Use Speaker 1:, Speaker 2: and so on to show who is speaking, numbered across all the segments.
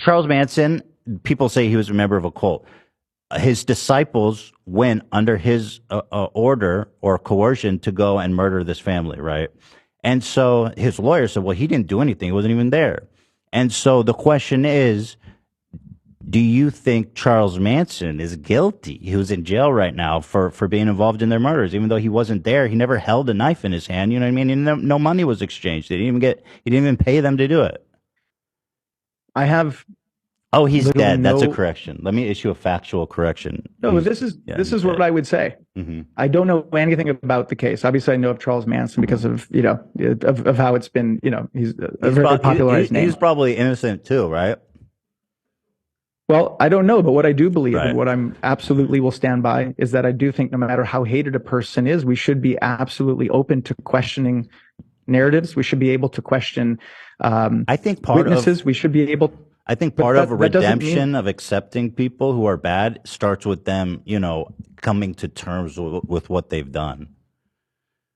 Speaker 1: Charles Manson, people say he was a member of a cult. His disciples went under his order or coercion to go and murder this family, right? And so his lawyer said, well, he didn't do anything. He wasn't even there. And so the question is, do you think Charles Manson is guilty? He was in jail right now for being involved in their murders, even though he wasn't there. He never held a knife in his hand. You know what I mean? And no money was exchanged. He didn't even pay them to do it.
Speaker 2: I have.
Speaker 1: Oh, he's dead. That's a correction. Let me issue a factual correction.
Speaker 2: No, this is what I would say.
Speaker 1: Mm-hmm.
Speaker 2: I don't know anything about the case. Obviously, I know of Charles Manson because of of how it's been. He's a very popularized name.
Speaker 1: He's probably innocent too, right?
Speaker 2: Well, I don't know, but what I do believe and what I'm absolutely will stand by is that I do think no matter how hated a person is, we should be absolutely open to questioning narratives. We should be able to question.
Speaker 1: I think
Speaker 2: witnesses. We should be able.
Speaker 1: I think part of a redemption of accepting people who are bad starts with them, coming to terms with what they've done.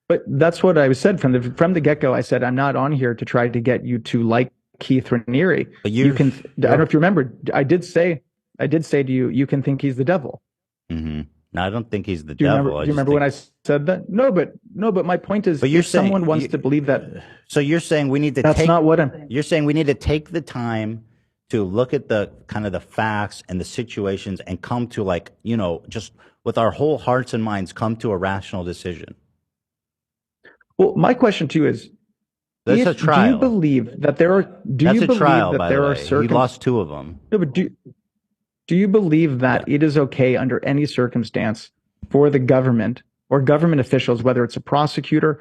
Speaker 2: But that's what I said from the get-go. I said, I'm not on here to try to get you to like Keith Raniere. But you can, I don't know if you remember, I did say to you, you can think he's the devil.
Speaker 1: Mm-hmm. No, I don't think he's the devil.
Speaker 2: Do you remember when I said that? No, but my point is, if someone wants to believe that.
Speaker 1: So you're saying we need to
Speaker 2: that's not what I'm.
Speaker 1: You're saying we need to take the time to look at the kind of the facts and the situations and come to just with our whole hearts and minds, come to a rational decision.
Speaker 2: Well, my question to you is,
Speaker 1: that's a trial.
Speaker 2: Do you believe that there are? That's a trial, by the way.
Speaker 1: He lost 2 of them.
Speaker 2: No, but do you believe that it is okay under any circumstance for the government or government officials, whether it's a prosecutor,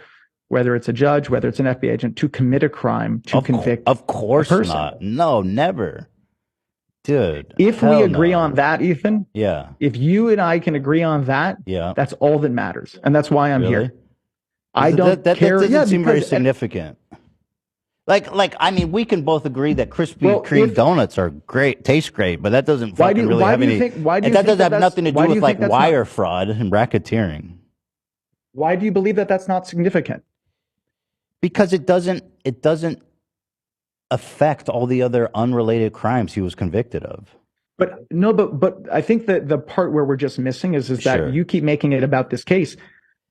Speaker 2: whether it's a judge, whether it's an FBI agent, to commit a crime, to convict?
Speaker 1: Of course not. No, never. Dude.
Speaker 2: If we agree on that, Ethan,
Speaker 1: if
Speaker 2: you and I can agree on that, that's all that matters. And that's why I'm here. I don't care.
Speaker 1: That doesn't seem very significant. I mean, we can both agree that Krispy Kreme donuts are great, taste great, but that doesn't fucking really have any. That doesn't have nothing to do with wire fraud and racketeering.
Speaker 2: Why do you believe that that's not significant?
Speaker 1: Because it doesn't affect all the other unrelated crimes he was convicted of.
Speaker 2: But no, but I think that the part where we're just missing is that you keep making it about this case.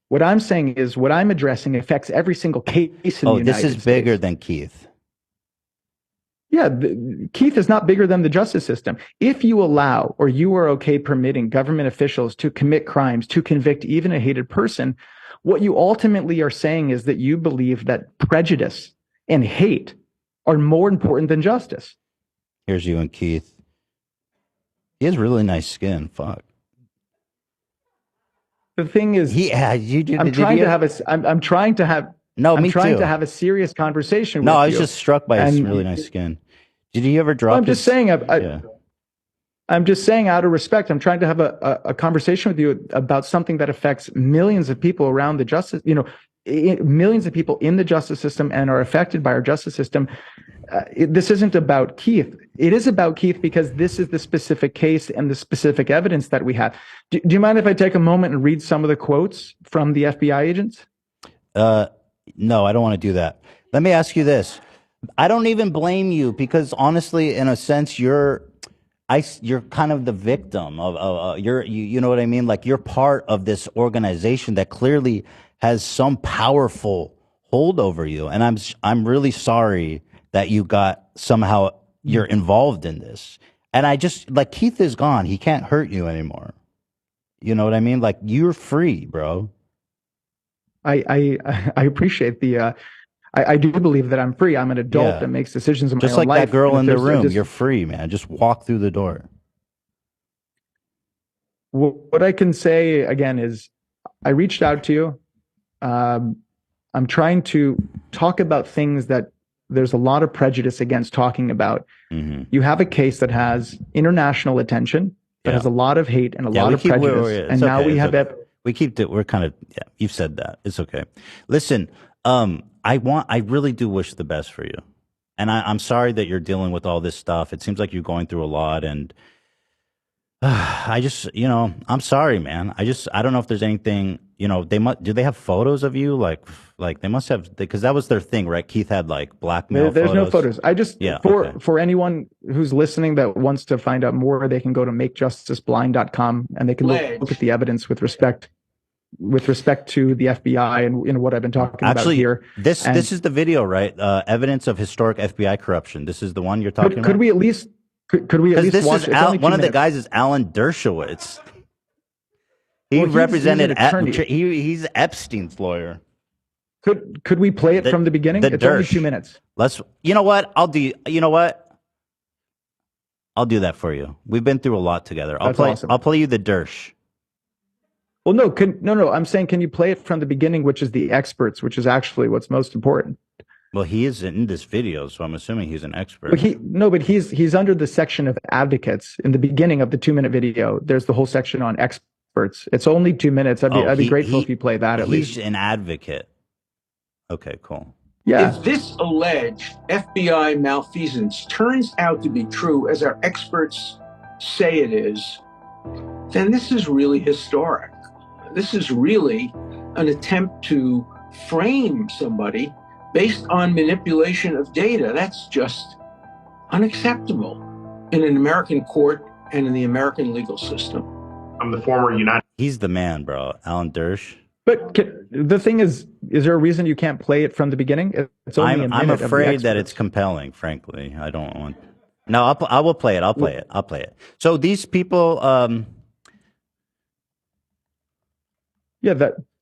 Speaker 2: What I'm saying is what I'm addressing affects every single case in the United States.
Speaker 1: This is bigger than Keith.
Speaker 2: Yeah, Keith is not bigger than the justice system. If you allow or you are okay permitting government officials to commit crimes, to convict even a hated person, what you ultimately are saying is that you believe that prejudice and hate are more important than justice.
Speaker 1: Here's you and Keith. He has really nice skin. Fuck.
Speaker 2: The thing is, I'm trying to have a serious conversation.
Speaker 1: No, I was just struck by his really nice skin. Did he ever drop?
Speaker 2: I'm just saying. I'm just saying, out of respect, I'm trying to have a conversation with you about something that affects millions of people around the justice. Millions of people in the justice system and are affected by our justice system. This isn't about Keith. It is about Keith because this is the specific case and the specific evidence that we have. Do you mind if I take a moment and read some of the quotes from the FBI agents?
Speaker 1: No, I don't want to do that. Let me ask you this. I don't even blame you because honestly, in a sense, you're kind of the victim of you know what I mean? Like you're part of this organization that clearly has some powerful hold over you. And I'm really sorry that you're involved in this. And I just, like, Keith is gone. He can't hurt you anymore. You know what I mean? Like, you're free, bro.
Speaker 2: I appreciate the, I do believe that I'm free. I'm an adult that makes decisions in my own life.
Speaker 1: Just like that girl in the room. You're free, man. Just walk through the door.
Speaker 2: What I can say, again, is I reached out to you. I'm trying to talk about things that there's a lot of prejudice against talking about. Mm-hmm. You have a case that has international attention, that has a lot of hate and a lot of prejudice. And now we have
Speaker 1: we're kind of, you've said that. It's okay. Listen, I really do wish the best for you. And I'm sorry that you're dealing with all this stuff. It seems like you're going through a lot. And I just, I'm sorry, man. I don't know if there's anything, you know, they must. Do they have photos of you? Like they must have, because that was their thing, right? Keith had like blackmail
Speaker 2: There's no
Speaker 1: photos.
Speaker 2: photos. I just
Speaker 1: Yeah. Okay.
Speaker 2: for anyone who's listening that wants to find out more, they can go to makejusticeblind.com and they can look at the evidence with respect to the FBI and what I've been talking about
Speaker 1: Actually,
Speaker 2: here.
Speaker 1: this
Speaker 2: And
Speaker 1: is the video, right? Evidence of historic FBI corruption. This is the one you're talking about.
Speaker 2: could we at least
Speaker 1: Because this
Speaker 2: watch
Speaker 1: is
Speaker 2: it? It's only 2
Speaker 1: one of the
Speaker 2: minutes.
Speaker 1: guys is Alan Dershowitz. He
Speaker 2: Well, he's
Speaker 1: represented.
Speaker 2: an attorney.
Speaker 1: He's Epstein's lawyer.
Speaker 2: Could we play it from the beginning? It's only 2 minutes.
Speaker 1: Let's. You know what? I'll do. You know what? I'll do that for you. We've been through a lot together.
Speaker 2: Awesome.
Speaker 1: I'll play you the Dersh.
Speaker 2: Well, no. I'm saying, can you play it from the beginning, which is the experts, which is actually what's most important.
Speaker 1: Well, he is in this video, so I'm assuming he's an expert.
Speaker 2: But he's under the section of advocates in the beginning of the 2-minute video. There's the whole section on experts. It's only 2 minutes. I'd be grateful if you play that at least.
Speaker 1: He's an advocate. Okay, cool.
Speaker 2: Yeah.
Speaker 3: If this alleged FBI malfeasance turns out to be true, as our experts say it is, then this is really historic. This is really an attempt to frame somebody based on manipulation of data. That's just unacceptable in an American court and in the American legal system.
Speaker 4: I'm the former United.
Speaker 1: He's the man, bro. Alan Dersh.
Speaker 2: But the thing is there a reason you can't play it from the beginning? It's only a minute.
Speaker 1: I'm afraid that it's compelling, frankly. I don't want. No, I will play it. I'll play it. So these people.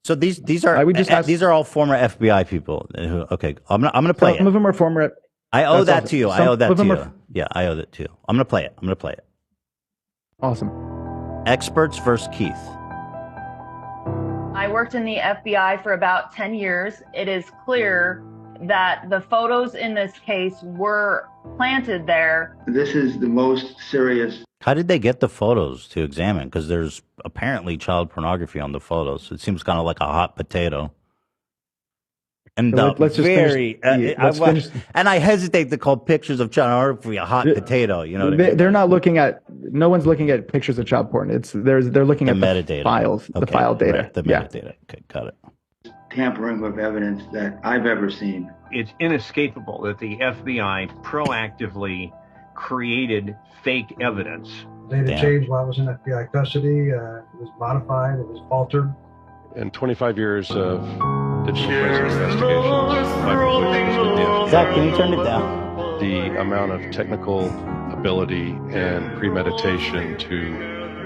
Speaker 1: So these are all former FBI people. Okay, I'm gonna play it.
Speaker 2: Some of them are former.
Speaker 1: I owe that to you. I owe that to you. Yeah, I owe that to you. I'm gonna play it.
Speaker 2: Awesome.
Speaker 1: Experts versus Keith.
Speaker 5: I worked in the FBI for about 10 years. It is clear that the photos in this case were planted there.
Speaker 6: This is the most serious.
Speaker 1: How did they get the photos to examine? Because there's apparently child pornography on the photos. It seems kind of like a hot potato. And
Speaker 2: let's just finish.
Speaker 1: And I hesitate to call pictures of child pornography a hot potato. You know what I mean?
Speaker 2: They're not looking at. No one's looking at pictures of child porn. They're looking at
Speaker 1: metadata.
Speaker 2: The files, the file data.
Speaker 1: Right, the metadata. Okay, got it.
Speaker 6: Tampering with evidence that I've ever seen.
Speaker 7: It's inescapable that the FBI proactively created fake evidence.
Speaker 8: Data changed while I was in FBI custody. It was modified. It was altered.
Speaker 9: In 25 years of digital forensic investigations, my conclusions with the FBI.
Speaker 1: Zach, can you turn it down?
Speaker 9: The amount of technical ability and premeditation to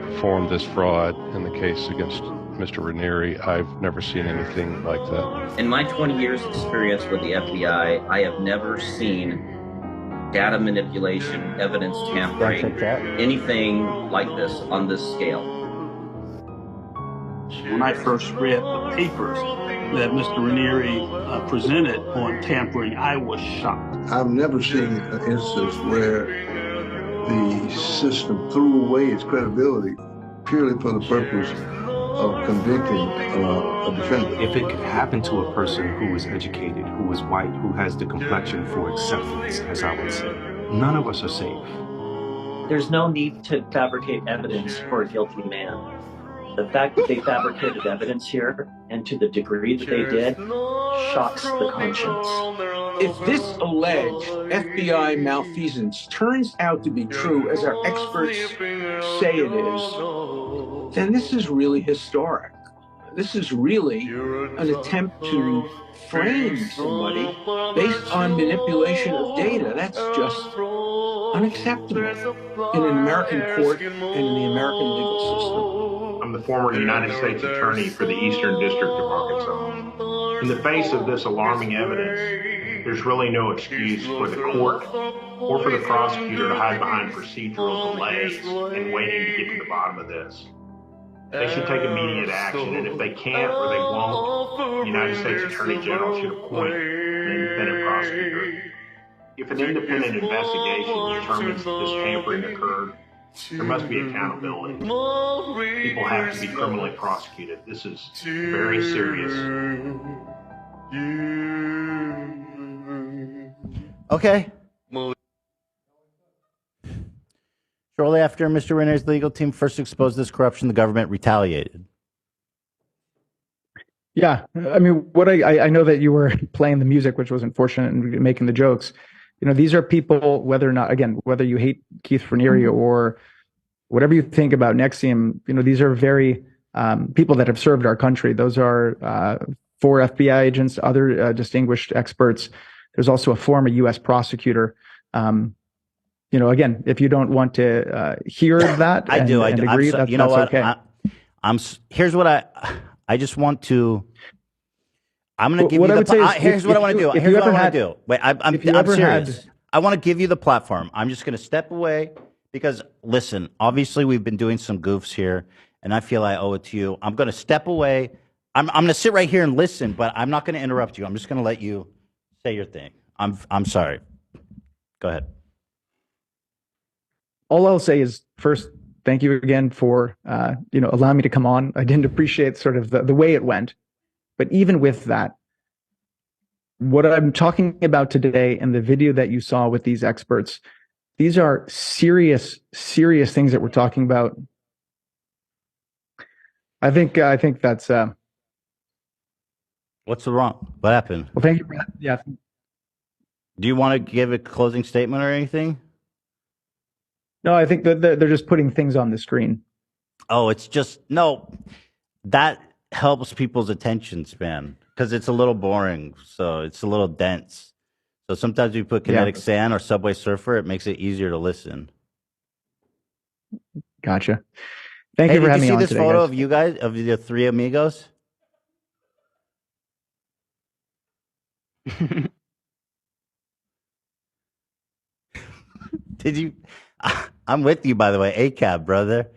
Speaker 9: perform this fraud in the case against Mr. Raniere, I've never seen anything like that.
Speaker 10: In my 20 years experience with the FBI, I have never seen data manipulation, evidence tampering, anything like this on this scale.
Speaker 11: When I first read the papers that Mr. Raniere presented on tampering, I was shocked.
Speaker 12: I've never seen an instance where the system threw away its credibility purely for the purpose of convicting a defendant.
Speaker 13: If it could happen to a person who is educated, who is white, who has the complexion for acceptance, as I would say, none of us are safe.
Speaker 14: There's no need to fabricate evidence for a guilty man. The fact that they fabricated evidence here, and to the degree that they did, shocks the conscience.
Speaker 3: If this alleged FBI malfeasance turns out to be true, as our experts say it is, then this is really historic. This is really an attempt to frame somebody based on manipulation of data. That's just unacceptable in an American court and in the American legal system.
Speaker 4: I'm the former United States Attorney for the Eastern District of Arkansas. In the face of this alarming evidence, there's really no excuse for the court or for the prosecutor to hide behind procedural delays in waiting to get to the bottom of this. They should take immediate action, and if they can't or they won't, the United States Attorney General should appoint an independent prosecutor. If an independent investigation determines that this tampering occurred, there must be accountability. People have to be criminally prosecuted. This is very serious.
Speaker 1: Okay. Shortly after Mr. Raniere's legal team first exposed this corruption, the government retaliated.
Speaker 2: Yeah, I mean, what I know that you were playing the music, which was unfortunate, and making the jokes. These are people, whether or not, again, whether you hate Keith Raniere or whatever you think about NXIVM, these are very people that have served our country. Those are 4 FBI agents, other distinguished experts. There's also a former U.S. prosecutor. Again, if you don't want to hear that
Speaker 1: I do.
Speaker 2: and agree, that's okay.
Speaker 1: Here's what I just want to. I'm going to give
Speaker 2: what
Speaker 1: you
Speaker 2: I would say is
Speaker 1: here's what I want to do. Here's what I want to do. Wait, I'm serious. I want to give you the platform. I'm just going to step away because, listen, obviously we've been doing some goofs here, and I feel I owe it to you. I'm going to step away. I'm going to sit right here and listen, but I'm not going to interrupt you. I'm just going to let you say your thing. I'm sorry. Go ahead.
Speaker 2: All I'll say is, first, thank you again for allowing me to come on. I didn't appreciate sort of the way it went, but even with that, what I'm talking about today and the video that you saw with these experts, these are serious things that we're talking about. I think that's.
Speaker 1: What's wrong? What happened?
Speaker 2: Well, thank you. Yeah.
Speaker 1: Do you want to give a closing statement or anything?
Speaker 2: No, I think that they're just putting things on the screen.
Speaker 1: Oh, it's just that helps people's attention span because it's a little boring, so it's a little dense. So sometimes we put Kinetic Sand or Subway Surfer, it makes it easier to listen.
Speaker 2: Gotcha. Thank you for having me on today.
Speaker 1: Did you see this photo of you guys, of the 3 amigos? Did you? I'm with you, by the way. ACAB, brother.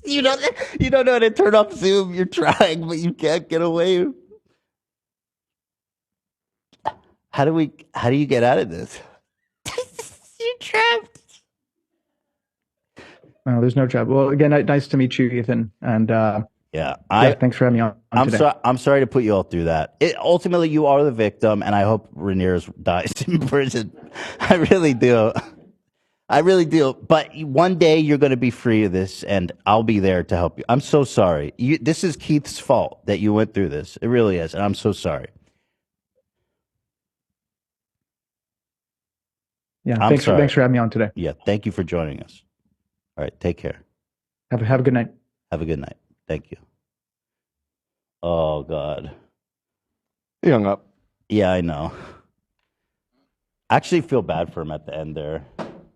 Speaker 1: You don't know how to turn off Zoom. You're trying, but you can't get away. How do you get out of this? You're trapped.
Speaker 2: Well, there's no trouble. Well, again, nice to meet you, Ethan. And thanks for having me on today.
Speaker 1: I'm sorry to put you all through that. Ultimately, you are the victim, and I hope Raniere dies in prison. I really do. I really do. But one day you're going to be free of this, and I'll be there to help you. I'm so sorry. This is Keith's fault that you went through this. It really is, and I'm so sorry.
Speaker 2: Yeah, thanks for having me on today.
Speaker 1: Yeah, thank you for joining us. All right, take care.
Speaker 2: Have a good night.
Speaker 1: Have a good night. Thank you. Oh, God.
Speaker 15: He hung up.
Speaker 1: Yeah, I know. I actually feel bad for him at the end there.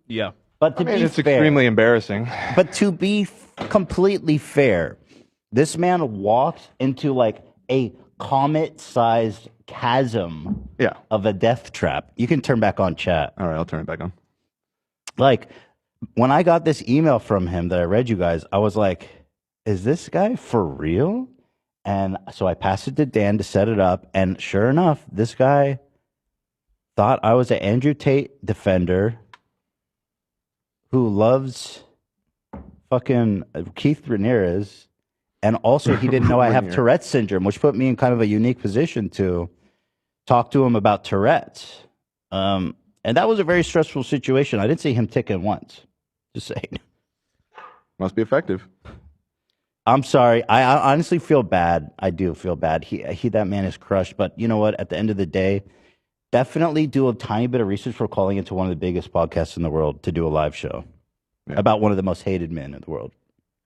Speaker 15: Yeah.
Speaker 1: But to be
Speaker 15: it's
Speaker 1: fair,
Speaker 15: extremely embarrassing.
Speaker 1: But to be completely fair, this man walked into like a comet-sized chasm of a death trap. You can turn back on chat.
Speaker 15: All right, I'll turn it back on.
Speaker 1: Like, when I got this email from him that I read you guys, I was like, is this guy for real? And so I passed it to Dan to set it up. And sure enough, this guy thought I was an Andrew Tate defender who loves fucking Keith Raniere. And also he didn't know I have Tourette Syndrome, which put me in kind of a unique position to talk to him about Tourette's. And that was a very stressful situation. I didn't see him ticking once. Just saying.
Speaker 15: Must be effective.
Speaker 1: I'm sorry. I honestly feel bad. I do feel bad. That man is crushed. But you know what? At the end of the day, definitely do a tiny bit of research for calling into one of the biggest podcasts in the world to do a live show about one of the most hated men in the world.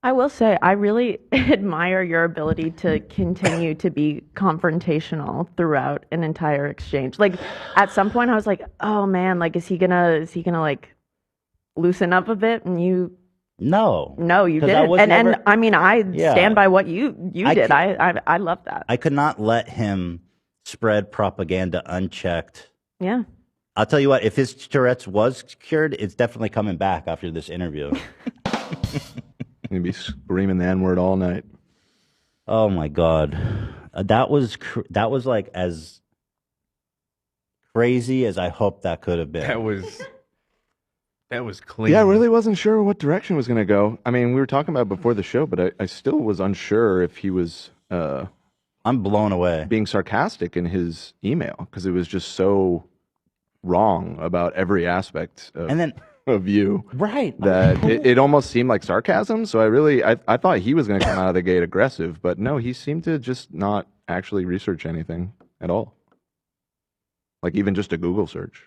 Speaker 16: I will say, I really admire your ability to continue to be confrontational throughout an entire exchange. Like, at some point, I was like, "Oh man, like, is he gonna like loosen up a bit?" And you,
Speaker 1: no,
Speaker 16: you didn't. And I mean, I stand by what you did. I love that.
Speaker 1: I could not let him spread propaganda unchecked.
Speaker 16: Yeah.
Speaker 1: I'll tell you what, if his Tourette's was cured, it's definitely coming back after this interview.
Speaker 15: He'd be screaming the N-word all night.
Speaker 1: Oh my God. That was like as crazy as I hoped that could have been.
Speaker 17: That was clean.
Speaker 15: Yeah, I really wasn't sure what direction it was going to go. I mean, we were talking about it before the show, but I still was unsure if he was...
Speaker 1: I'm blown away.
Speaker 15: Being sarcastic in his email, because it was just so wrong about every aspect of
Speaker 1: and then
Speaker 15: of you.
Speaker 1: Right.
Speaker 15: That it almost seemed like sarcasm. So I thought he was going to come out of the gate aggressive, but no, he seemed to just not actually research anything at all. Like even just a Google search.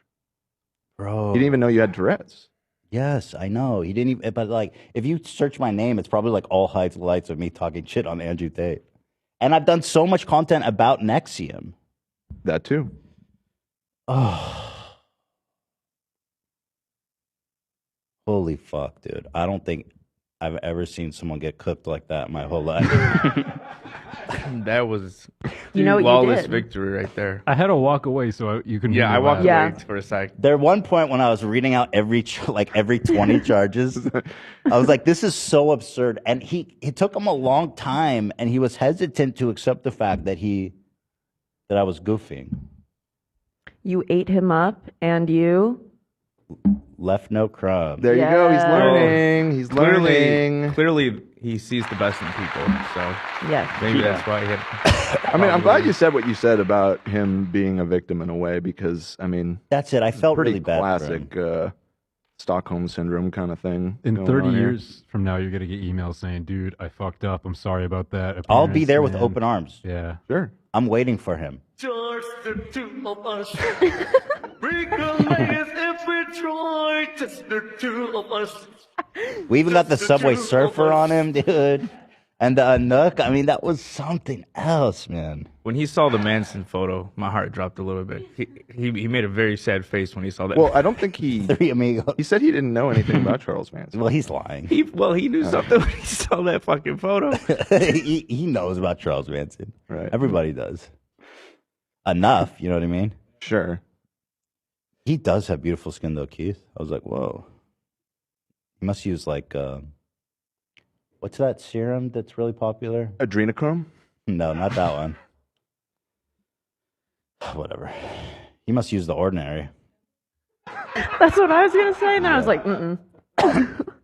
Speaker 1: Bro.
Speaker 15: He didn't even know you had Tourette's.
Speaker 1: Yes, I know. He didn't even, but like, if you search my name, it's probably like all highlights of me talking shit on Andrew Tate. And I've done so much content about NXIVM.
Speaker 15: That too.
Speaker 1: Oh. Holy fuck, dude. I don't think I've ever seen someone get cooked like that in my whole life.
Speaker 17: That was
Speaker 16: You know what you
Speaker 17: flawless
Speaker 16: did.
Speaker 17: victory right there.
Speaker 18: I had to walk away so you can.
Speaker 17: Yeah, I walked away for a sec.
Speaker 1: There one point when I was reading out every 20 charges, I was like, this is so absurd. And it took him a long time, and he was hesitant to accept the fact that I was goofing.
Speaker 16: You ate him up, and you
Speaker 1: left no crumb.
Speaker 15: There you go. He's learning. He's learning.
Speaker 17: Clearly, he sees the best in people. So
Speaker 16: yes,
Speaker 17: maybe that's why he had.
Speaker 15: I mean, I'm glad you said what you said about him being a victim in a way, because I mean,
Speaker 1: that's it. I felt
Speaker 15: pretty
Speaker 1: really bad for
Speaker 15: classic Stockholm syndrome kind of thing.
Speaker 18: In
Speaker 15: going
Speaker 18: 30
Speaker 15: on here.
Speaker 18: years from now, you're gonna get emails saying, "Dude, I fucked up. I'm sorry about that."
Speaker 1: I'll be there with
Speaker 18: man."
Speaker 1: open arms.
Speaker 18: Yeah,
Speaker 15: sure.
Speaker 1: I'm waiting for him.
Speaker 19: Just the two of us. Recognize every try. Just the two of us.
Speaker 1: We even got the Subway Surfer on him, dude. And the Nook. I mean, that was something else, man.
Speaker 17: When he saw the Manson photo, my heart dropped a little bit. He made a very sad face when he saw that.
Speaker 15: Well, I don't think he.
Speaker 1: Three amigos.
Speaker 15: He said he didn't know anything about Charles Manson.
Speaker 1: Well, he's lying.
Speaker 17: He knew something when he saw that fucking photo.
Speaker 1: he knows about Charles Manson.
Speaker 15: Right.
Speaker 1: Everybody does. Enough, you know what I mean?
Speaker 15: Sure.
Speaker 1: He does have beautiful skin, though, Keith. I was like, whoa. He must use like, what's that serum that's really popular?
Speaker 15: Adrenochrome?
Speaker 1: No, not that one. Whatever. He must use The Ordinary.
Speaker 16: that's what I was gonna say. And then I was like,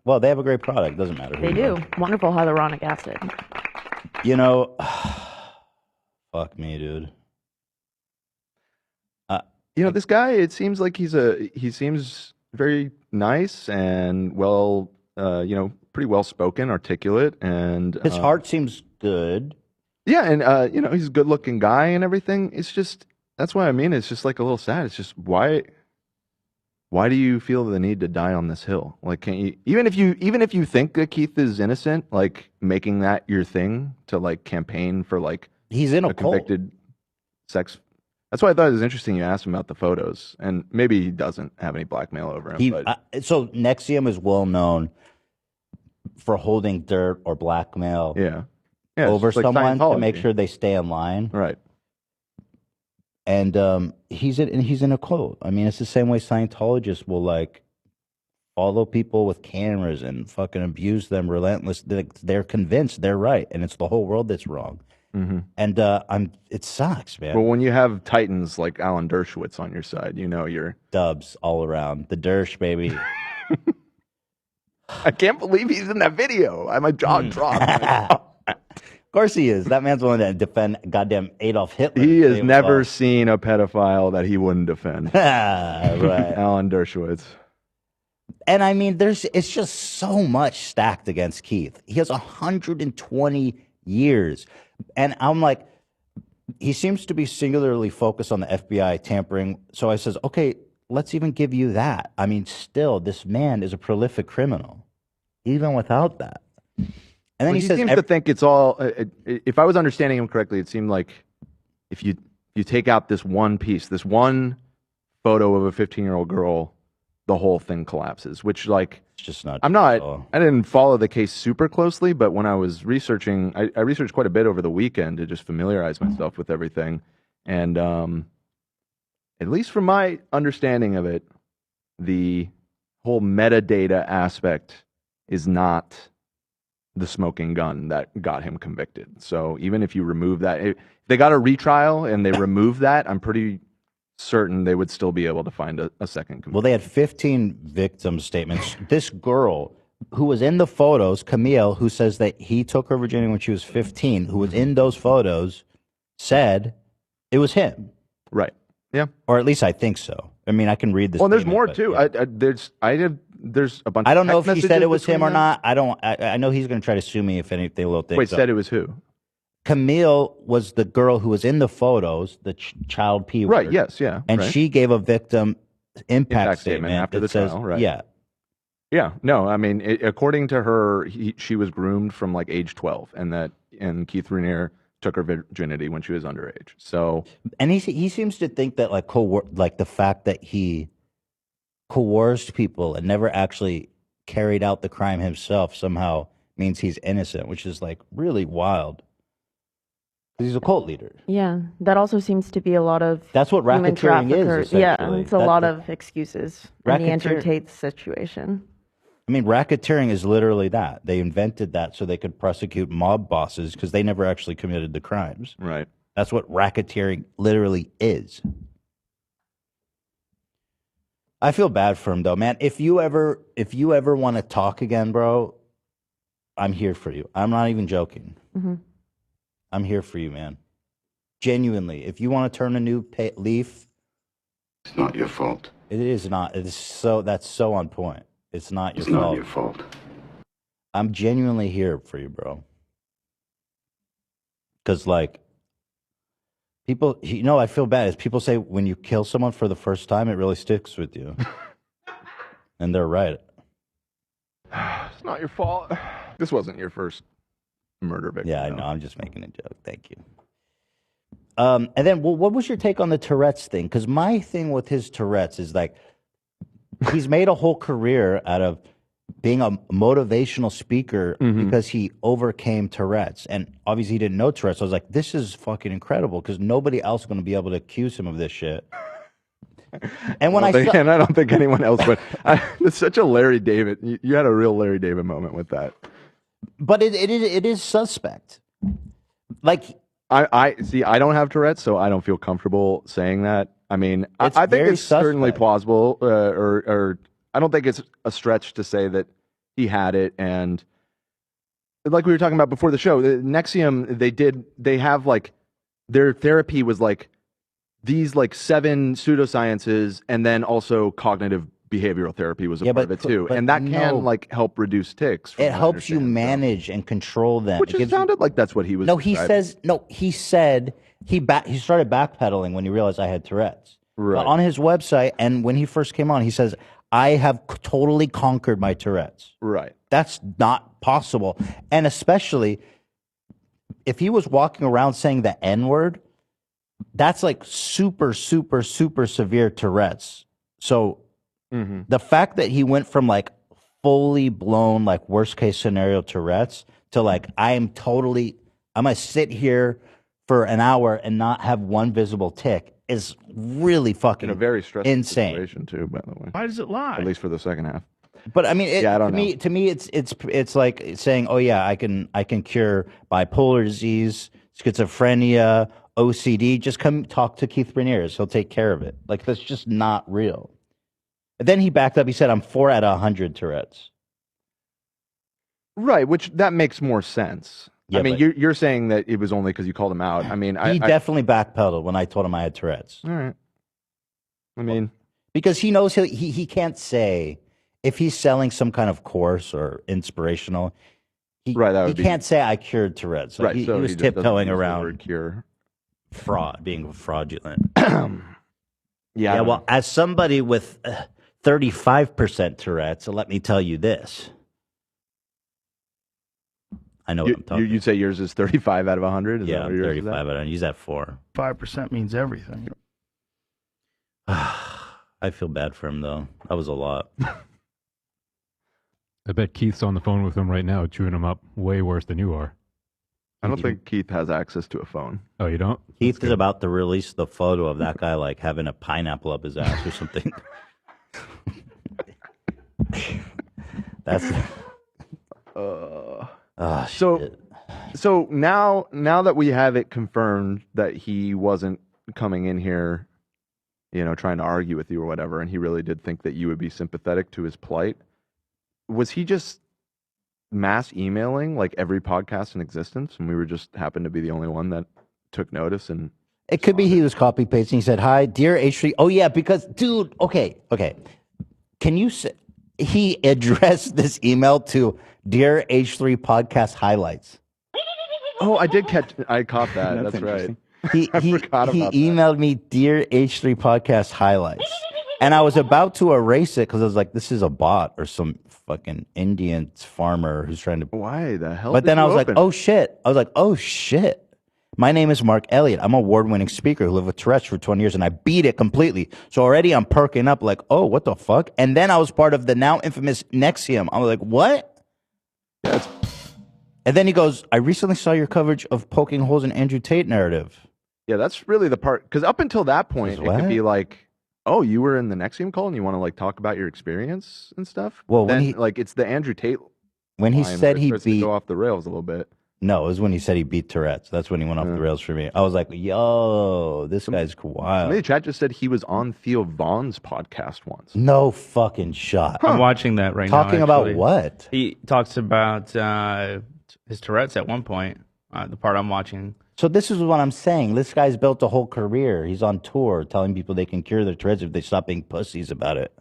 Speaker 1: Well, they have a great product. Doesn't matter.
Speaker 16: they do wonderful hyaluronic acid.
Speaker 1: You know, fuck me, dude.
Speaker 15: You know, this guy, it seems like he seems very nice and well, pretty well spoken, articulate, and
Speaker 1: His heart seems good.
Speaker 15: Yeah, and he's a good looking guy and everything. It's just, that's what I mean. It's just like a little sad. It's just why do you feel the need to die on this hill? Like, can't you, even if you think that Keith is innocent, like making that your thing to like campaign for like
Speaker 1: he's in a
Speaker 15: convicted sex. That's why I thought it was interesting you asked him about the photos, and maybe he doesn't have any blackmail over him.
Speaker 1: So NXIVM is well known for holding dirt or blackmail over
Speaker 15: it's like
Speaker 1: someone to
Speaker 15: Scientology.
Speaker 1: make sure they stay in line.
Speaker 15: Right.
Speaker 1: And he's in a cult. I mean, it's the same way Scientologists will like follow people with cameras and fucking abuse them relentlessly. They're convinced they're right, and it's the whole world that's wrong.
Speaker 15: Mm-hmm.
Speaker 1: And it sucks, man.
Speaker 15: Well, when you have titans like Alan Dershowitz on your side, you know you're
Speaker 1: dubs all around. The Dersh, baby.
Speaker 15: I can't believe he's in that video. My jaw dropped.
Speaker 1: Of course he is. That man's willing to defend goddamn Adolf Hitler.
Speaker 15: He has never seen a pedophile that he wouldn't defend.
Speaker 1: Right.
Speaker 15: Alan Dershowitz.
Speaker 1: And I mean, it's just so much stacked against Keith. He has 120 years. And I'm like, he seems to be singularly focused on the FBI tampering. So I says, okay, let's even give you that. I mean, still, this man is a prolific criminal, even without that. And then
Speaker 15: He
Speaker 1: he says,
Speaker 15: seems to think it's all. If I was understanding him correctly, it seemed like if you take out this one piece, this one photo of a 15-year-old girl, the whole thing collapses. Which, like,
Speaker 1: it's just not.
Speaker 15: I didn't follow the case super closely, but when I was researching, I researched quite a bit over the weekend to just familiarize myself with everything. And at least from my understanding of it, the whole metadata aspect is not the smoking gun that got him convicted. So even if you remove that, if they got a retrial and they remove that, I'm pretty certain they would still be able to find a second conviction.
Speaker 1: well, they had 15 victim statements. This girl who was in the photos, Camille, who says that he took her virginity when she was 15, who was in those photos, said it was him.
Speaker 15: Right. Yeah.
Speaker 1: Or at least I think so. I mean, I can read this.
Speaker 15: Well, there's
Speaker 1: statement,
Speaker 15: more
Speaker 1: but
Speaker 15: too.
Speaker 1: yeah.
Speaker 15: there's a bunch.
Speaker 1: I don't
Speaker 15: of
Speaker 1: know if
Speaker 15: text
Speaker 1: he said
Speaker 15: messages
Speaker 1: it was him
Speaker 15: between
Speaker 1: or
Speaker 15: them.
Speaker 1: not. I know he's going to try to sue me if anything little things.
Speaker 15: Wait, said it was who?
Speaker 1: Camille was the girl who was in the photos, the child P word.
Speaker 15: Right, yes, yeah,
Speaker 1: And
Speaker 15: right.
Speaker 1: she gave a victim impact statement
Speaker 15: after the
Speaker 1: that says,
Speaker 15: trial, right?
Speaker 1: Yeah.
Speaker 15: Yeah, no, I mean, according to her, she was groomed from like age 12, and Keith Raniere took her virginity when she was underage. So,
Speaker 1: And he seems to think that like the fact that he coerced people and never actually carried out the crime himself somehow means he's innocent, which is like really wild. 'Cause he's a cult leader.
Speaker 16: Yeah, that also seems to be a lot of
Speaker 1: That's what
Speaker 16: human
Speaker 1: racketeering is,
Speaker 16: trafficker- Yeah,
Speaker 1: essentially.
Speaker 16: it's a lot of excuses in the Andrew
Speaker 1: Racketeer-
Speaker 16: Tate situation.
Speaker 1: I mean, racketeering is literally that. They invented that so they could prosecute mob bosses because they never actually committed the crimes.
Speaker 15: Right.
Speaker 1: That's what racketeering literally is. I feel bad for him though, man. If you ever want to talk again, bro, I'm here for you. I'm not even joking.
Speaker 16: Mhm.
Speaker 1: I'm here for you, man. Genuinely, if you want to turn a new leaf,
Speaker 6: It's not your fault.
Speaker 1: it is not. It's so that's so on point. It's not your
Speaker 6: It's
Speaker 1: fault.
Speaker 6: not your fault.
Speaker 1: I'm genuinely here for you, bro. Because like people, I feel bad. As people say, when you kill someone for the first time, it really sticks with you, and they're right.
Speaker 15: it's not your fault. This wasn't your first murder victim.
Speaker 1: Yeah, I know. I'm just making a joke. Thank you. And then, well, what was your take on the Tourette's thing? Because my thing with his Tourette's is like, he's made a whole career out of being a motivational speaker because he overcame Tourette's. And obviously he didn't know Tourette's. So I was like, this is fucking incredible because nobody else is going to be able to accuse him of this shit. And when I
Speaker 15: don't think anyone else would. It's such a Larry David. You had a real Larry David moment with that.
Speaker 1: But it is suspect. Like
Speaker 15: I see. I don't have Tourette's, so I don't feel comfortable saying that. I mean, I think
Speaker 1: very
Speaker 15: it's certainly plausible, or I don't think it's a stretch to say that he had it. And like we were talking about before the show, NXIVM, they have like their therapy was like these like 7 pseudosciences, and then also cognitive behavioral therapy was a part of it too, and that can like help reduce tics. from
Speaker 1: It
Speaker 15: what I
Speaker 1: helps you
Speaker 15: understand.
Speaker 1: manage and control them.
Speaker 15: Which
Speaker 1: It
Speaker 15: it
Speaker 1: gives-
Speaker 15: sounded like that's what he was.
Speaker 1: No, he
Speaker 15: describing.
Speaker 1: says no. He said he started backpedaling when he realized I had Tourette's.
Speaker 15: Right.
Speaker 1: On his website, and when he first came on, he says, "I have totally conquered my Tourette's."
Speaker 15: Right.
Speaker 1: That's not possible, and especially if he was walking around saying the N word, that's like super, super, super severe Tourette's. So the fact that he went from like fully blown, like worst case scenario Tourette's to like, I'm gonna sit here for an hour and not have one visible tick is really fucking
Speaker 15: in a very stressful
Speaker 1: insane.
Speaker 15: situation too, by the way.
Speaker 17: Why does it lie?
Speaker 15: At least for the second half.
Speaker 1: But I mean,
Speaker 15: Yeah, I don't
Speaker 1: to me, it's like saying, oh yeah, I can cure bipolar disease, schizophrenia, OCD. Just come talk to Keith Raniere. He'll take care of it. Like that's just not real. And then he backed up. He said, I'm 4 out of 100 Tourette's.
Speaker 15: Right, which that makes more sense.
Speaker 1: Yeah,
Speaker 15: I mean,
Speaker 1: but-
Speaker 15: you're saying that it was only because you called him out. I mean,
Speaker 1: He definitely backpedaled when I told him I had Tourette's.
Speaker 15: All right. I mean,
Speaker 1: because he knows he can't say if he's selling some kind of course or inspirational. He
Speaker 15: would be-
Speaker 1: can't say I cured Tourette's. So
Speaker 15: right,
Speaker 1: he
Speaker 15: so
Speaker 1: was
Speaker 15: he just doesn't
Speaker 1: tiptoeing
Speaker 15: use the
Speaker 1: around
Speaker 15: word cure.
Speaker 1: being fraudulent.
Speaker 15: Yeah.
Speaker 1: Well, as somebody with 35% Tourette's, so let me tell you this. I know what I'm talking.
Speaker 15: You'd say yours is 35 out of 100? Is that
Speaker 1: Yeah,
Speaker 15: what yours is
Speaker 1: 35
Speaker 15: at?
Speaker 1: out of 100. Use that 4.
Speaker 11: 5% means everything.
Speaker 1: I feel bad for him though. That was a lot.
Speaker 18: I bet Keith's on the phone with him right now, chewing him up way worse than you are.
Speaker 15: I don't think Keith has access to a phone.
Speaker 18: Oh, you don't?
Speaker 1: Keith is about to release the photo of that guy like having a pineapple up his ass or something. That's
Speaker 15: So now that we have it confirmed that he wasn't coming in here, trying to argue with you or whatever, and he really did think that you would be sympathetic to his plight, was he just mass emailing like every podcast in existence, and we were just happened to be the only one that took notice? And
Speaker 1: it could be he was copy pasting. He said, "Hi, dear H3." Oh yeah, because dude, okay. Can you say he addressed this email to Dear H3 Podcast Highlights.
Speaker 15: Oh, I caught that. That's right.
Speaker 1: He
Speaker 15: forgot
Speaker 1: he
Speaker 15: about that.
Speaker 1: emailed me Dear H3 Podcast Highlights. And I was about to erase it because I was like, this is a bot or some fucking Indian farmer who's trying to.
Speaker 15: Why the hell?
Speaker 1: But
Speaker 15: did
Speaker 1: then I
Speaker 15: you
Speaker 1: was like,
Speaker 15: open?
Speaker 1: oh shit. I was like, oh shit. My name is Mark Elliott. I'm an award-winning speaker who lived with Tourette's for 20 years, and I beat it completely. So already I'm perking up like, oh, what the fuck? And then I was part of the now infamous NXIVM. I was like, what? And then he goes, I recently saw your coverage of poking holes in Andrew Tate narrative.
Speaker 15: Yeah, that's really the part. Because up until that point,
Speaker 1: Says
Speaker 15: it could
Speaker 1: what?
Speaker 15: be like, oh, you were in the NXIVM call and you want to like talk about your experience and stuff.
Speaker 1: Well, when
Speaker 15: then
Speaker 1: he-
Speaker 15: like it's the Andrew Tate.
Speaker 1: When he
Speaker 15: line
Speaker 1: said
Speaker 15: where it
Speaker 1: he
Speaker 15: starts to
Speaker 1: beat,
Speaker 15: go off the rails a little bit.
Speaker 1: no, it was when he said he beat Tourette's. That's when he went off the rails for me. I was like, yo, this guy's wild.
Speaker 15: Somebody in the chat just said he was on Theo Vaughn's podcast once.
Speaker 1: No fucking shot.
Speaker 17: I'm watching that right now.
Speaker 1: Talking about
Speaker 17: actually.
Speaker 1: what?
Speaker 17: He talks about his Tourette's at one point. The part I'm watching.
Speaker 1: So this is what I'm saying. This guy's built a whole career. He's on tour telling people they can cure their Tourette's if they stop being pussies about it.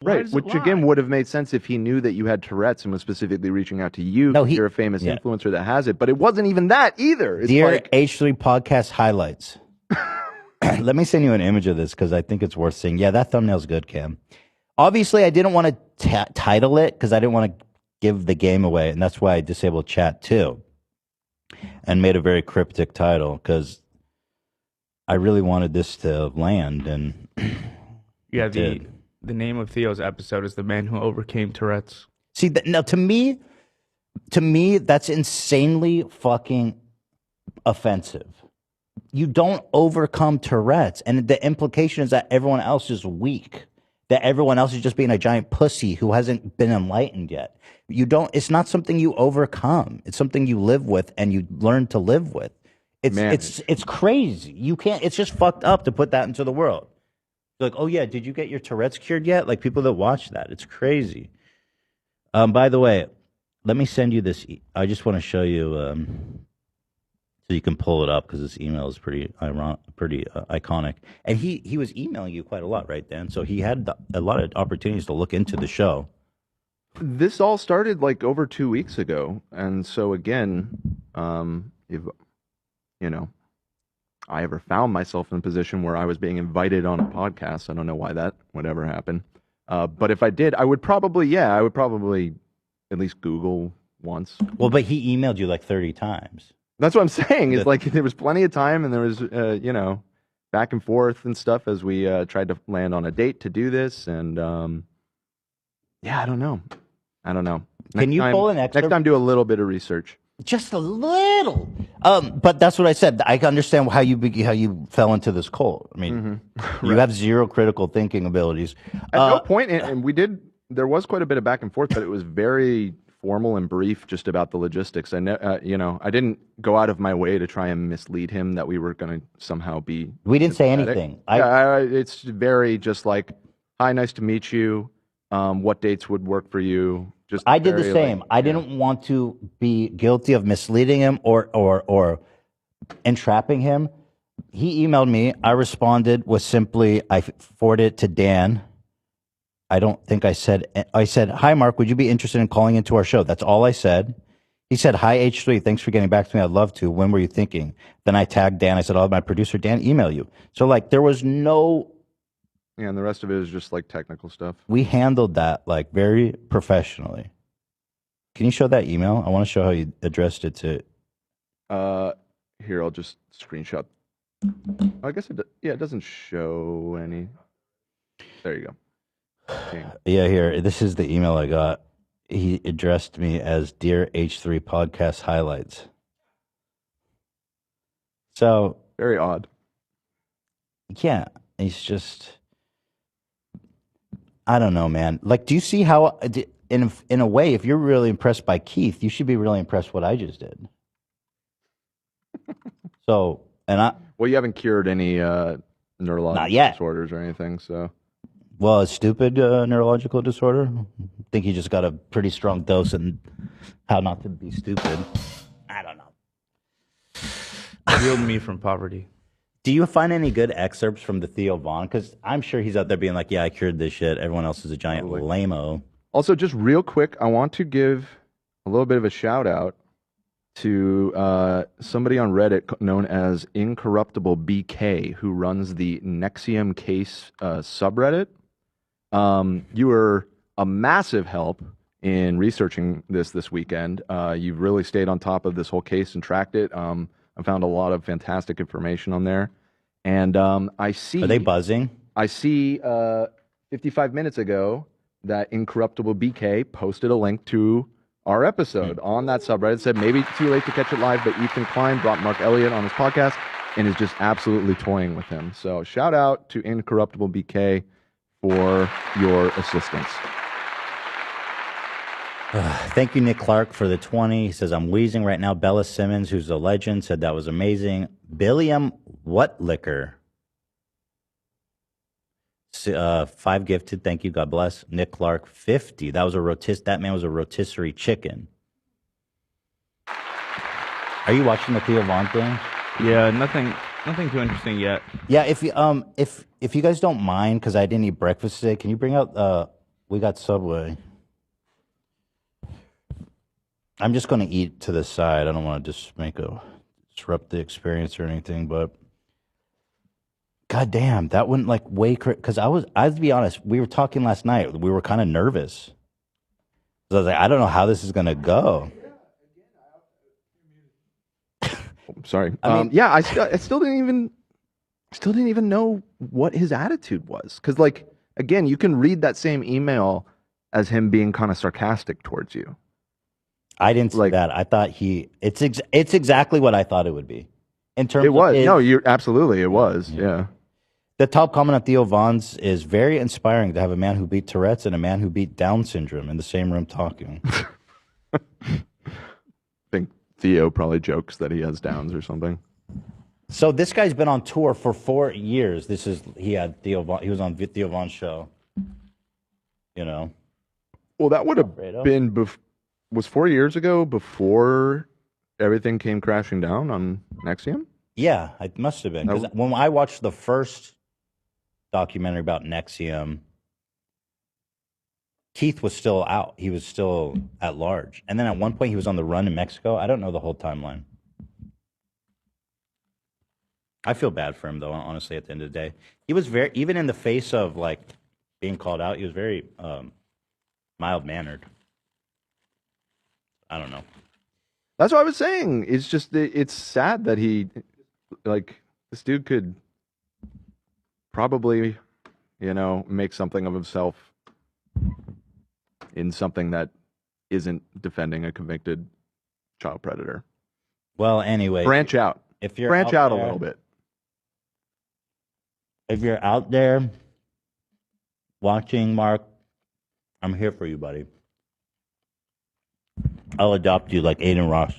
Speaker 15: Right, which again would have made sense if he knew that you had Tourette's and was specifically reaching out to you.
Speaker 1: No,
Speaker 15: 'cause you're a famous
Speaker 1: yeah.
Speaker 15: influencer that has it, but it wasn't even that either. It's
Speaker 1: Dear
Speaker 15: like,
Speaker 1: H3 Podcast Highlights. Let me send you an image of this because I think it's worth seeing. Yeah, that thumbnail's good, Cam. Obviously, I didn't want to title it because I didn't want to give the game away, and that's why I disabled chat too and made a very cryptic title because I really wanted this to land. And
Speaker 17: Yeah,
Speaker 1: it did.
Speaker 17: the name of Theo's episode is "The Man Who Overcame Tourette's."
Speaker 1: See, now to me, that's insanely fucking offensive. You don't overcome Tourette's, and the implication is that everyone else is weak. That everyone else is just being a giant pussy who hasn't been enlightened yet. You don't. It's not something you overcome. It's something you live with and you learn to live with. It's crazy. You can't. It's just fucked up to put that into the world. Like, oh yeah, did you get your Tourette's cured yet? Like people that watch that, it's crazy. By the way, let me send you this. I just want to show you so you can pull it up because this email is pretty iconic. And he was emailing you quite a lot, right, Dan? So he had a lot of opportunities to look into the show.
Speaker 15: this all started like over 2 weeks ago, and so again, if you know, I ever found myself in a position where I was being invited on a podcast, I don't know why that would ever happen. But if I did, I would probably at least Google once.
Speaker 1: Well, but he emailed you like 30 times.
Speaker 15: That's what I'm saying. Is like there was plenty of time, and there was back and forth and stuff as we tried to land on a date to do this, and I don't know.
Speaker 1: Can you pull an excerpt?
Speaker 15: Next time, do a little bit of research.
Speaker 1: Just a little. But that's what I said. I understand how you fell into this cult. I mean, you have zero critical thinking abilities.
Speaker 15: At no point, and there was quite a bit of back and forth, but it was very formal and brief, just about the logistics. I didn't go out of my way to try and mislead him that we were going to somehow be.
Speaker 1: We didn't say
Speaker 15: sympathetic.
Speaker 1: anything.
Speaker 15: It's very just like, hi, nice to meet you. What dates would work for you? Just
Speaker 1: I did the
Speaker 15: very,
Speaker 1: same.
Speaker 15: like,
Speaker 1: I didn't want to be guilty of misleading him or entrapping him. He emailed me. I responded with simply, I forwarded it to Dan. I don't think I said, hi, Mark, would you be interested in calling into our show? That's all I said. He said, hi, H3, thanks for getting back to me. I'd love to. When were you thinking? Then I tagged Dan. I said, I'll have my producer, Dan, email you. So, like, there was no...
Speaker 15: Yeah, and the rest of it is just, like, technical stuff.
Speaker 1: We handled that, like, very professionally. Can you show that email? I want to show how you addressed it to...
Speaker 15: Here, I'll just screenshot. I guess it doesn't show any. There you go. Dang.
Speaker 1: Yeah, here. This is the email I got. He addressed me as Dear H3 Podcast Highlights. So...
Speaker 15: Very odd.
Speaker 1: Yeah, he's just... I don't know, man. Like, do you see how, in a way, if you're really impressed by Keith, you should be really impressed what I just did. So,
Speaker 15: Well, you haven't cured any neurological
Speaker 1: Not yet.
Speaker 15: disorders or anything, so...
Speaker 1: Well, a stupid neurological disorder? I think he just got a pretty strong dose in how not to be stupid. I don't know.
Speaker 17: Healed me from poverty.
Speaker 1: Do you find any good excerpts from the Theo Von? Because I'm sure he's out there being like, yeah, I cured this shit. Everyone else is a giant lame-o.
Speaker 15: Also, just real quick, I want to give a little bit of a shout out to somebody on Reddit known as Incorruptible BK, who runs the NXIVM case subreddit. You were a massive help in researching this weekend. You've really stayed on top of this whole case and tracked it. I found a lot of fantastic information on there. And I see...
Speaker 1: Are they buzzing?
Speaker 15: I see 55 minutes ago that Incorruptible BK posted a link to our episode on that subreddit. It said, maybe too late to catch it live, but Ethan Klein brought Mark Elliott on his podcast and is just absolutely toying with him. So shout out to Incorruptible BK for your assistance.
Speaker 1: Thank you, Nick Clark, for the 20. He says, I'm wheezing right now. Bella Simmons, who's a legend, said that was amazing. Billiam Whatlicker. 5 gifted. Thank you. God bless. Nick Clark, 50. That was that man was a rotisserie chicken. Are you watching the Theo Von thing?
Speaker 17: Yeah, nothing too interesting yet.
Speaker 1: Yeah, if you guys don't mind, because I didn't eat breakfast today, can you bring out we got Subway. I'm just going to eat to the side. I don't want to just disrupt the experience or anything, but God damn, that went like way because I was to be honest, we were talking last night. We were kind of nervous. So I was like, I don't know how this is going to go.
Speaker 15: Sorry.
Speaker 1: I mean,
Speaker 15: I still didn't even know what his attitude was. Because, like, again, you can read that same email as him being kind of sarcastic towards you.
Speaker 1: I didn't see that. I thought it's exactly what I thought it would be. In terms,
Speaker 15: It was.
Speaker 1: of
Speaker 15: No, you're absolutely. It was. Yeah.
Speaker 1: The top comment on Theo Von's is very inspiring to have a man who beat Tourette's and a man who beat Down syndrome in the same room talking.
Speaker 15: I think Theo probably jokes that he has Downs or something.
Speaker 1: So this guy's been on tour for 4 years. He had Theo Von. He was on Theo Von's show. You know.
Speaker 15: Well, that would have been was 4 years ago before everything came crashing down on NXIVM?
Speaker 1: Yeah, it must have been. Because when I watched the first documentary about NXIVM, Keith was still out. He was still at large. And then at one point he was on the run in Mexico. I don't know the whole timeline. I feel bad for him, though, honestly, at the end of the day. He was very, even in the face of, like, being called out, he was very mild-mannered. I don't know.
Speaker 15: That's what I was saying. It's just, it's sad that he, like, this dude could probably, make something of himself in something that isn't defending a convicted child predator.
Speaker 1: Well, anyway.
Speaker 15: Branch out.
Speaker 1: If you're
Speaker 15: Branch out a
Speaker 1: there,
Speaker 15: little bit.
Speaker 1: If you're out there watching, Mark, I'm here for you, buddy. I'll adopt you like Aiden Ross.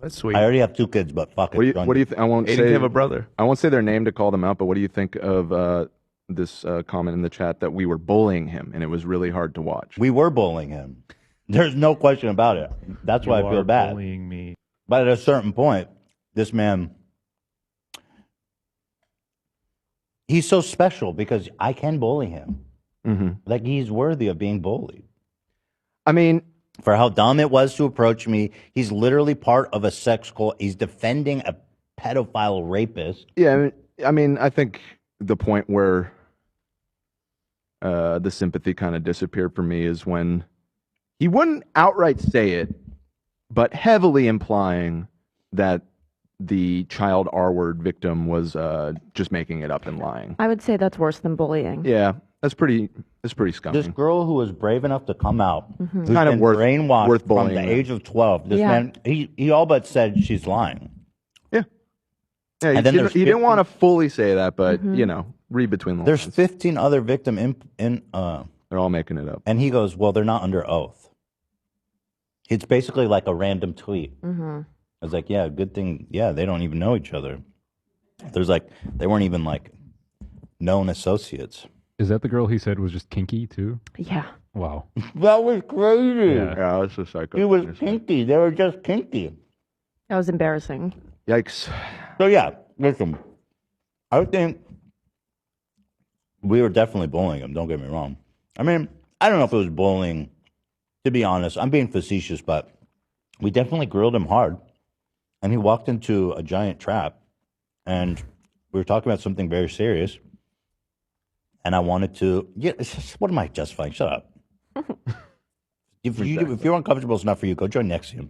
Speaker 17: That's sweet.
Speaker 1: I already have 2 kids, but fuck it.
Speaker 15: What do you think? I won't
Speaker 17: Aiden
Speaker 15: say.
Speaker 17: can have a brother.
Speaker 15: I won't say their name to call them out, but what do you think of this comment in the chat that we were bullying him and it was really hard to watch?
Speaker 1: We were bullying him. There's no question about it. That's why I feel bad.
Speaker 18: Bullying me.
Speaker 1: But at a certain point, this man, he's so special because I can bully him.
Speaker 15: Mm-hmm.
Speaker 1: Like, he's worthy of being bullied.
Speaker 15: I mean,
Speaker 1: for how dumb it was to approach me, he's literally part of a sex cult. He's defending a pedophile rapist.
Speaker 15: Yeah, I think the point where the sympathy kind of disappeared for me is when he wouldn't outright say it, but heavily implying that the child R-word victim was just making it up and lying.
Speaker 16: I would say that's worse than bullying.
Speaker 15: Yeah, that's pretty scummy.
Speaker 1: This girl who was brave enough to come out, who's
Speaker 15: Kind of
Speaker 1: been
Speaker 15: worth
Speaker 1: brainwashed from
Speaker 15: bullying
Speaker 1: the
Speaker 15: her.
Speaker 1: age of 12. This
Speaker 16: Yeah.
Speaker 1: man, he all but said she's lying.
Speaker 15: Yeah,
Speaker 1: And then there's
Speaker 15: he didn't
Speaker 1: 15
Speaker 15: want to fully say that, but read between the
Speaker 1: There's
Speaker 15: lines.
Speaker 1: 15 other victim
Speaker 15: They're all making it up.
Speaker 1: and he goes, well, they're not under oath. It's basically like a random tweet.
Speaker 16: Mm-hmm.
Speaker 1: I was like, yeah, good thing. Yeah, they don't even know each other. They weren't even like known associates.
Speaker 18: Is that the girl he said was just kinky too?
Speaker 16: Yeah.
Speaker 18: Wow.
Speaker 1: That was crazy.
Speaker 15: Yeah, that's a psycho.
Speaker 1: He was kinky. They were just kinky.
Speaker 16: That was embarrassing.
Speaker 15: Yikes.
Speaker 1: So yeah, listen, I think we were definitely bullying him. Don't get me wrong. I mean, I don't know if it was bullying. To be honest, I'm being facetious, but we definitely grilled him hard, and he walked into a giant trap. And we were talking about something very serious, and I wanted to. Yeah, it's just, what am I justifying? Shut up. If you're uncomfortable, it's not for you. Go join NXIVM.